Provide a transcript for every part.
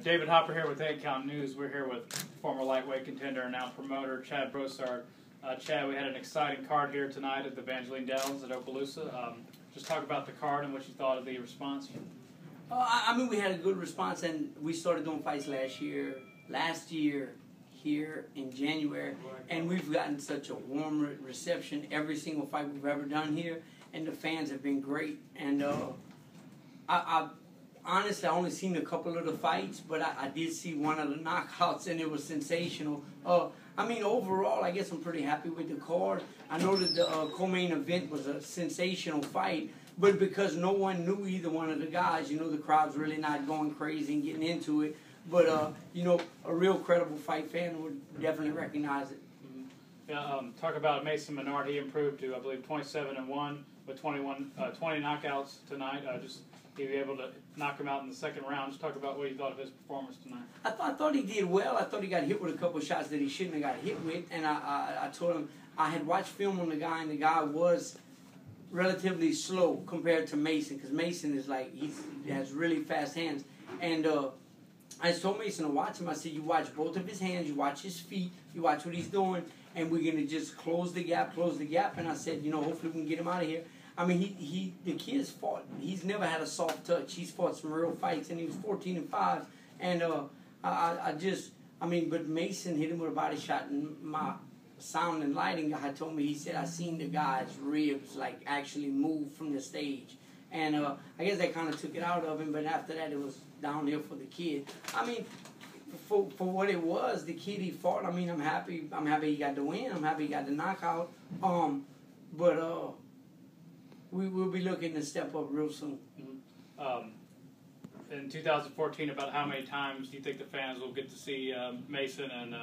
David Hopper here with 8 Count News. We're here with former lightweight contender and now promoter Chad Broussard. Chad, we had an exciting card here tonight at the Evangeline Dells at Opelousas. Just talk about the card and what you thought of the response. I mean, we had a good response, and we started doing fights last year here in January, and we've gotten such a warm reception every single fight we've ever done here, and the fans have been great. And I honestly, I only seen a couple of the fights, but I did see one of the knockouts, and it was sensational. I mean, overall, I guess I'm pretty happy with the card. I know that the co-main event was a sensational fight, but because no one knew either one of the guys, you know, the crowd's really not going crazy and getting into it. But, you know, a real credible fight fan would definitely recognize it. Mm-hmm. Yeah, talk about Mason Menard. He improved to, I believe, 27-1 with 20 knockouts tonight. Just he was able to knock him out in the second round. Just talk about what you thought of his performance tonight. I thought he did well. I thought he got hit with a couple of shots that he shouldn't have got hit with. And I told him I had watched film on the guy, and the guy was relatively slow compared to Mason, because Mason is like, he has really fast hands. And I told Mason to watch him. I said, you watch both of his hands, you watch his feet, you watch what he's doing, and we're going to just close the gap. And I said, you know, hopefully we can get him out of here. I mean, the kid's fought. He's never had a soft touch. He's fought some real fights, and he was 14-5. And but Mason hit him with a body shot, and my sound and lighting guy told me, he said, I seen the guy's ribs, like, actually move from the stage. And I guess that kind of took it out of him, but after that, it was downhill for the kid. I mean, for what it was, the kid he fought, I mean, I'm happy he got the win. I'm happy he got the knockout. But we'll be looking to step up real soon. Mm-hmm. In 2014, about how many times do you think the fans will get to see Mason, and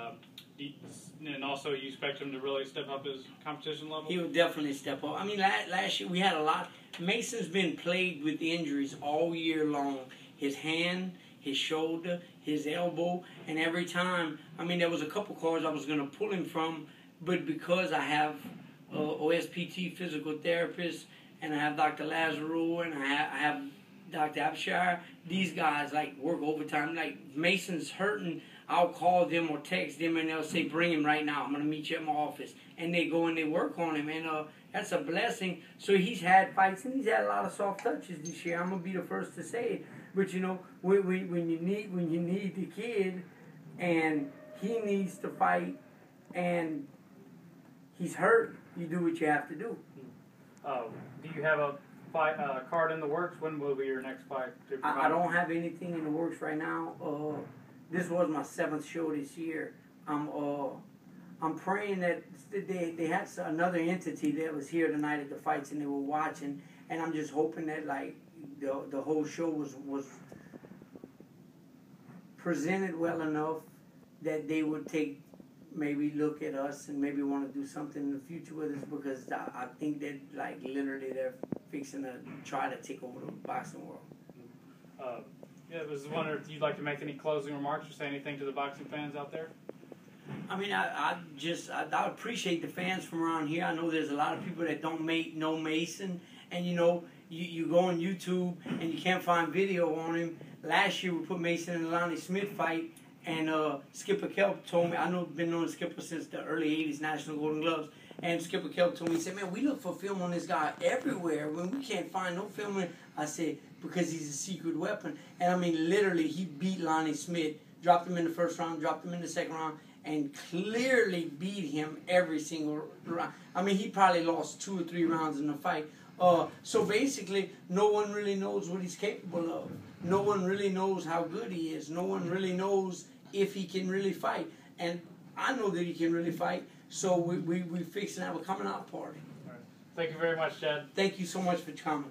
also you expect him to really step up his competition level? He will definitely step up. I mean, last year we had a lot. Mason's been plagued with injuries all year long. His hand, his shoulder, his elbow, and every time, I mean, there was a couple cards I was going to pull him from, but because I have OSPT physical therapist, and I have Dr. Lazaro, and I have Dr. Abshire, these guys, like, work overtime. Like, Mason's hurting, I'll call them or text them, and they'll say, bring him right now. I'm going to meet you at my office. And they go and they work on him, and that's a blessing. So he's had fights, and he's had a lot of soft touches this year. I'm going to be the first to say it. But, you know, when you need the kid, and he needs to fight, and he's hurt, you do what you have to do. Do you have a fight card in the works? When will be your next fight? I don't have anything in the works right now. This was my 7th show this year. I'm praying that they had another entity that was here tonight at the fights, and they were watching. And I'm just hoping that, like, the whole show was presented well enough that they would maybe look at us and maybe want to do something in the future with us, because I think that, like, literally they're fixing to try to take over the boxing world. Yeah, I was wondering if you'd like to make any closing remarks or say anything to the boxing fans out there? I mean, I appreciate the fans from around here. I know there's a lot of people that don't know Mason, and, you know, you go on YouTube and you can't find video on him. Last year we put Mason in the Lonnie Smith fight, and Skipper Kelp told me, I know, been knowing Skipper since the early 80s, National Golden Gloves, and Skipper Kelp told me, he said, man, we look for film on this guy everywhere when we can't find no film. I said, because he's a secret weapon. And I mean, literally, he beat Lonnie Smith, dropped him in the first round, dropped him in the second round, and clearly beat him every single round. I mean, he probably lost 2 or 3 rounds in the fight. So basically, no one really knows what he's capable of. No one really knows how good he is. No one really knows if he can really fight. And I know that he can really fight, so we fixing to have a coming out party. All right. Thank you very much, Chad. Thank you so much for coming.